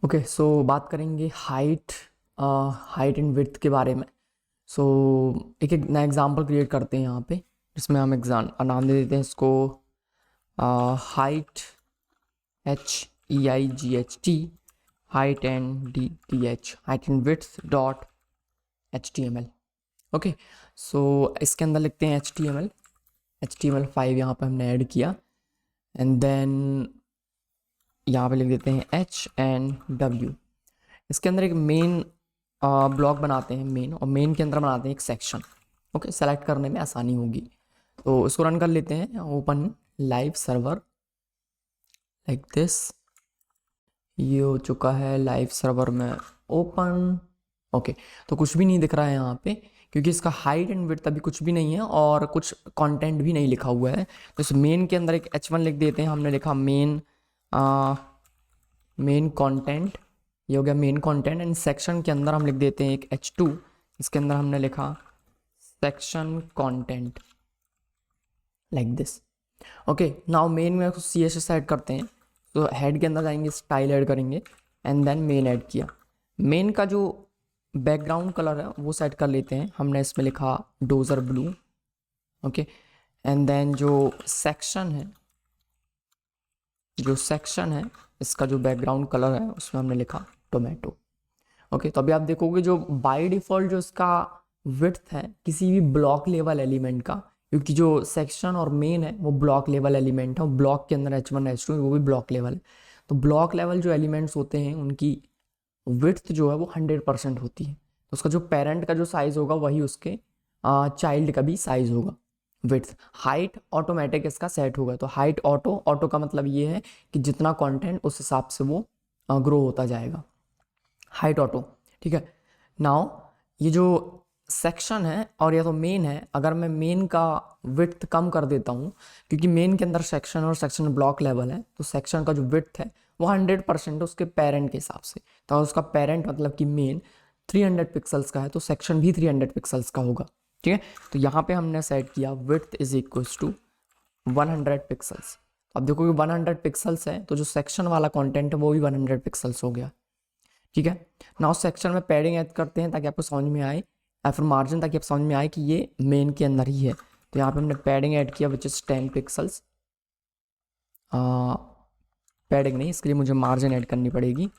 Okay so बात करेंगे height and width के बारे में। सो एक एक नया एग्जांपल क्रिएट करते हैं यहाँ पे, जिसमें हम एग्जाम नाम दे देते हैं इसको height HEIGHT, height and DTH, height and width dot HTML। Okay so इसके अंदर लिखते हैं HTML5 यहाँ पे हमने ऐड किया, एंड देन यहाँ पे लिख देते हैं H&W। इसके अंदर एक मेन ब्लॉक बनाते हैं मेन, और मेन के अंदर बनाते हैं एक सेक्शन। ओके सेलेक्ट करने में आसानी होगी, तो इसको रन कर लेते हैं। Open live server like this, ये हो चुका है लाइव सर्वर में ओपन। ओके तो कुछ भी नहीं दिख रहा है यहाँ पे, क्योंकि इसका हाइट एंड विड्थ अभी कुछ भी नहीं है और कुछ कंटेंट भी नहीं लिखा हुआ है। तो इस मेन के अंदर एक H1 लिख देते हैं। हमने लिखा मेन कंटेंट, ये हो गया मेन कंटेंट। एंड सेक्शन के अंदर हम लिख देते हैं एक H2, इसके अंदर हमने लिखा section content like this. Okay now main में CSS ऐड करते हैं, तो हेड के अंदर जाएंगे, स्टाइल ऐड करेंगे, एंड देन मेन ऐड किया। मेन का जो बैकग्राउंड कलर है वो सेट कर लेते हैं। हमने इसमें लिखा dodger blue. Okay and then जो सेक्शन है इसका जो बैकग्राउंड कलर है उसमें हमने लिखा टोमेटो। ओके तो अभी आप देखोगे जो बाय डिफ़ॉल्ट जो इसका विड्थ है किसी भी ब्लॉक लेवल एलिमेंट का, क्योंकि जो सेक्शन और मेन है वो ब्लॉक लेवल एलिमेंट है, और ब्लॉक के अंदर H1 H2 वो भी ब्लॉक लेवल है। तो ब्लॉक लेवल जो एलिमेंट्स होते हैं उनकी विड्थ जो है वो 100% होती है। तो उसका जो पेरेंट का जो साइज़ होगा वही उसके चाइल्ड का भी साइज़ होगा। विड्थ हाइट ऑटोमेटिक इसका सेट होगा, तो हाइट ऑटो का मतलब ये है कि जितना कंटेंट उस हिसाब से वो ग्रो होता जाएगा, हाइट ऑटो। ठीक है नाउ ये जो सेक्शन है और या तो मेन है, अगर मैं मेन का विड्थ कम कर देता हूँ, क्योंकि मेन के अंदर सेक्शन और सेक्शन ब्लॉक लेवल है, तो सेक्शन का जो विड्थ है वो 100% उसके पेरेंट के हिसाब से। तो अगर उसका पेरेंट मतलब कि मेन 300 पिक्सल्स का है तो सेक्शन भी 300 पिक्सल्स का होगा। ठीक है तो यहाँ पे हमने सेट किया width is equals to 100 pixels. अब देखो कि 100 पिक्सल्स है तो जो सेक्शन वाला कंटेंट है वो भी 100 पिक्सल्स हो गया। ठीक है नाउ सेक्शन में पैडिंग ऐड करते हैं ताकि आपको समझ में आए, या फिर मार्जिन ताकि आप समझ में आए कि ये मेन के अंदर ही है। तो यहाँ पे हमने पैडिंग ऐड किया विच इज 10 पिक्सल्स। पैडिंग नहीं, इसके लिए मुझे मार्जिन ऐड करनी पड़ेगी।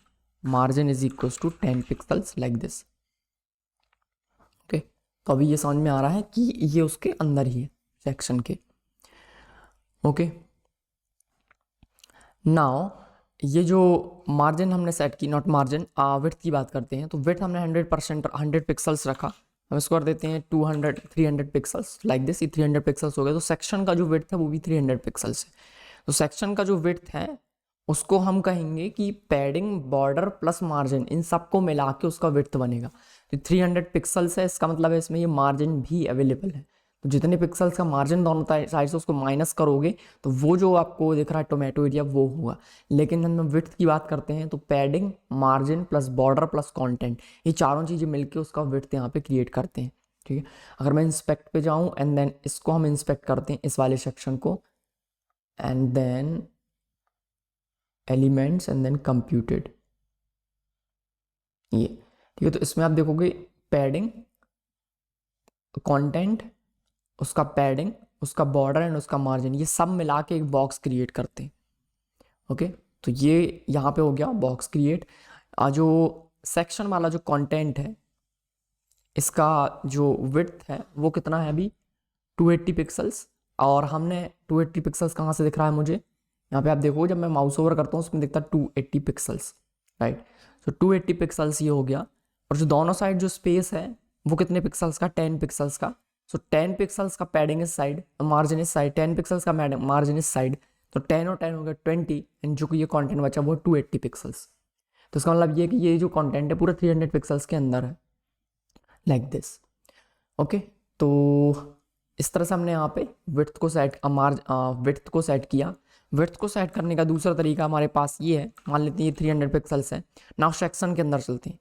Margin is equals to 10 pixels like this. Okay तो अभी ये समझ में आ रहा है कि ये उसके अंदर ही है सेक्शन के। ओके नाउ ये जो मार्जिन हमने सेट की, नॉट मार्जिन, विड्थ की बात करते हैं। तो विड्थ हमने 100% 100 पिक्सल्स रखा, हम इसको कर देते हैं 300 पिक्सल्स लाइक दिस। ये 300 पिक्सल्स हो गए, तो सेक्शन का जो विड्थ है वो भी 300 पिक्सल्स है। तो सेक्शन का जो विड्थ है उसको हम कहेंगे कि padding border plus margin in सबको मिला के उसका विड्थ बनेगा। तो 300 पिक्सल्स है, इसका मतलब है इसमें ये मार्जिन भी अवेलेबल है। तो जितने पिक्सल्स का मार्जिन दोनों साइड से उसको माइनस करोगे तो वो जो आपको दिख रहा है टोमेटो एरिया वो हुआ। लेकिन हम विड्थ की बात करते हैं तो padding, margin plus border plus content, ये चारों चीज़ें मिलके उसका विड्थ यहाँ पे क्रिएट करते हैं। ठीक है अगर मैं इंस्पेक्ट पे जाऊँ एंड देन इसको हम इंस्पेक्ट करते हैं इस वाले सेक्शन को, and then elements and then computed, ये ठीक है। तो इसमें आप देखोगे पैडिंग, कंटेंट, उसका पैडिंग, उसका बॉर्डर एंड उसका मार्जिन, ये सब मिला के एक बॉक्स क्रिएट करते हैं। ओके तो ये यहाँ पे हो गया बॉक्स क्रिएट। जो सेक्शन वाला जो कंटेंट है इसका जो विड्थ है वो कितना है अभी 280 पिक्सल्स, और हमने 280 पिक्सल्स कहाँ से दिख रहा है मुझे, यहाँ पे आप देखो जब मैं माउस ओवर करता हूँ उसमें दिखता है 280 पिक्सल्स राइट। तो 280 पिक्सल्स ये हो गया, और जो दोनों साइड जो स्पेस है वो कितने पिक्सल्स का, 10 पिक्सल्स का। सो 10 पिक्सल्स का पैडिंग इस साइड, मार्जिन इस साइड, 10 पिक्सल्स का मार्जिन इस साइड, तो 10 और 10 हो गया 20, एंड जो कि ये कंटेंट बचा वो 280 पिक्सल्स। तो इसका मतलब ये कि ये जो कंटेंट है पूरा 300 पिक्सल्स के अंदर है लाइक दिस। ओके तो इस तरह से हमने यहाँ पे विड्थ को सेट किया। विड्थ को सेट करने का दूसरा तरीका हमारे पास ये है, मान लेते हैं ये 300 पिक्सल्स है। नाउ सेक्शन के अंदर चलते हैं,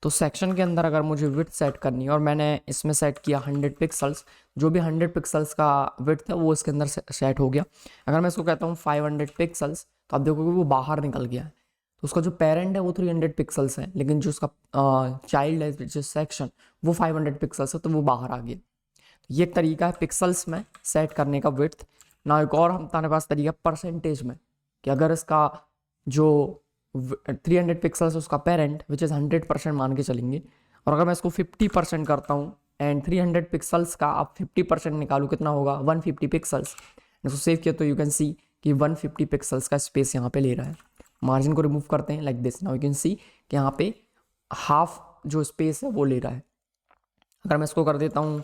तो सेक्शन के अंदर अगर मुझे विड्थ सेट करनी है और मैंने इसमें सेट किया 100 पिक्सल्स, जो भी 100 पिक्सल्स का विड्थ है वो इसके अंदर सेट हो गया। अगर मैं इसको कहता हूँ 500 पिक्सल्स, तो आप देखोगे वो बाहर निकल गया है। तो उसका जो पेरेंट है वो 300 पिक्सल्स है, लेकिन जो उसका चाइल्ड है जो सेक्शन वो 500 पिक्सल्स है, तो वो बाहर आ गया। ये एक तरीका है पिक्सल्स में सेट करने का विड्थ। ना एक और हमारे पास तरीका परसेंटेज में, कि अगर इसका जो 300 पिक्सल्स उसका पेरेंट विच इज़ 100% मान के चलेंगे, और अगर मैं इसको 50% करता हूँ एंड 300 पिक्सल्स का आप 50% निकालो कितना होगा 150 पिक्सल्स। इसको सेव किया तो यू कैन सी कि 150 पिक्सल्स का स्पेस यहाँ पे ले रहा है। मार्जिन को रिमूव करते हैं like this, now you can see कि यहाँ पे हाफ जो स्पेस है वो ले रहा है। अगर मैं इसको कर देता हूँ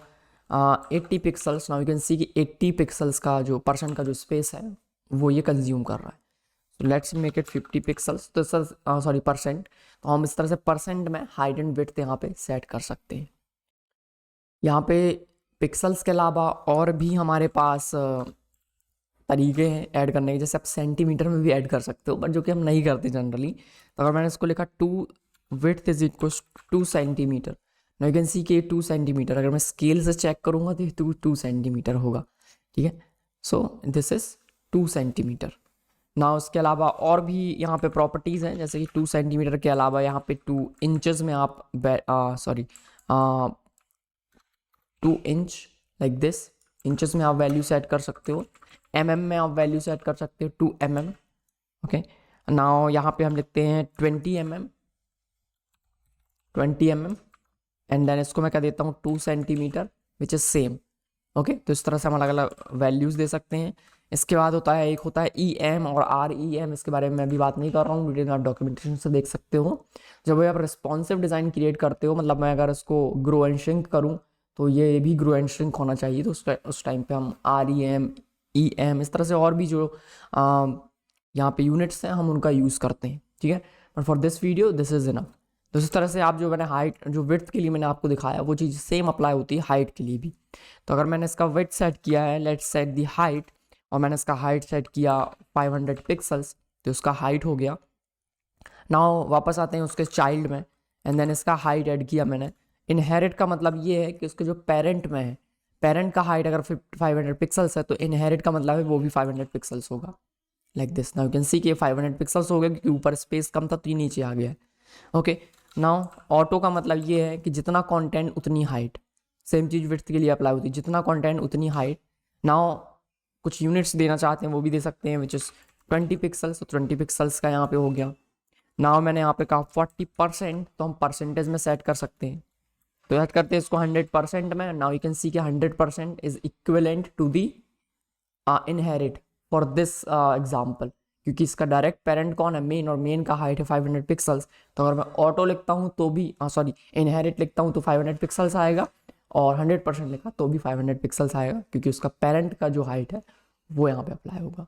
80 pixels, now you can see कि 80 पिक्सल्स का जो परसेंट का जो स्पेस है वो ये कंज्यूम कर रहा है। तो लेट्स मेक इट 50 पिक्सल्स, तो सर सॉरी परसेंट, तो हम इस तरह से परसेंट में हाइट एंड विड्थ यहाँ पे सेट कर सकते हैं। यहाँ पे पिक्सल्स के अलावा और भी हमारे पास तरीके हैं ऐड करने के, जैसे आप सेंटीमीटर में भी ऐड कर सकते हो, बट जो कि हम नहीं करते जनरली। तो अगर मैंने इसको लिखा 2 width is equal 2 centimetre, now you can see कि 2 सेंटीमीटर, अगर मैं स्केल से चेक करूँगा तो 2 सेंटीमीटर होगा, ठीक है। So this is 2 centimetre. ना उसके अलावा और भी यहाँ पे प्रॉपर्टीज़ हैं, जैसे कि 2 सेंटीमीटर के अलावा यहाँ पे 2 इंचज़ में आप 2 इंच लाइक दिस, इंचज़ में आप वैल्यू सेट कर सकते हो। में आप वैल्यू सेट कर सकते हो 2 ओके। नाउ यहाँ पे हम लिखते हैं 20 एंड देन इसको मैं कह देता हूँ 2 centimetre which is same, okay. तो इस तरह से हम अलग अलग वैल्यूज़ दे सकते हैं। इसके बाद होता है एक होता है EM और REM, इसके बारे में मैं अभी बात नहीं कर रहा हूँ, वीडियो में आप डॉक्यूमेंटेशन से देख सकते हो। जब आप रिस्पॉन्सिव डिज़ाइन क्रिएट करते हो, मतलब मैं अगर इसको ग्रो एंड श्रिंक करूँ तो ये भी ग्रो एंड श्रिंक होना चाहिए, तो उस टाइम पे हम REM EM इस तरह से और भी जो यहाँ पे यूनिट्स हैं हम उनका यूज़ करते हैं, ठीक है। But for this video this is enough. तो इस तरह से आप जो मैंने हाइट जो विड्थ के लिए मैंने आपको दिखाया वो चीज़ सेम अप्लाई होती है हाइट के लिए भी। तो अगर मैंने इसका विड्थ सेट किया है, लेट्स सेट दी हाइट, और मैंने इसका हाइट सेट किया 500 पिक्सल्स, तो उसका हाइट हो गया। नाउ वापस आते हैं उसके चाइल्ड में, एंड देन इसका हाइट ऐड किया मैंने। इनहेरिट का मतलब ये है कि उसके जो पेरेंट में है, पेरेंट का हाइट अगर 500 पिक्सल्स है तो इनहेरिट का मतलब है वो भी 500 पिक्सल्स होगा, like this. Now you can see कि 500 पिक्सल्स हो गया क्योंकि ऊपर स्पेस कम था तो ये नीचे आ गया है, ओके। नाउ ऑटो का मतलब ये है कि जितना कंटेंट उतनी हाइट, सेम चीज़ विड्थ के लिए अप्लाई होती है, जितना कंटेंट उतनी हाइट। नाउ कुछ यूनिट्स देना चाहते हैं वो भी दे सकते हैं, विच इज़ 20 पिक्सल्स, तो 20 पिक्सल्स का यहाँ पे हो गया। नाउ मैंने यहाँ पे कहा 40%, तो हम परसेंटेज में सेट कर सकते हैं, तो ऐड करते हैं इसको 100% में। नाउ यू कैन सी कि 100% is equivalent to the inherit for this example, क्योंकि इसका डायरेक्ट पेरेंट कौन है, मेन, और मेन का हाइट है 500 पिक्सल्स। तो अगर मैं ऑटो लिखता हूँ तो भी सॉरी इनहेरिट लिखता हूँ तो 500 पिक्सल्स आएगा, और 100% लिखा तो भी 500 पिक्सल्स आएगा, क्योंकि उसका पेरेंट का जो हाइट है वो यहाँ पे अप्लाई होगा।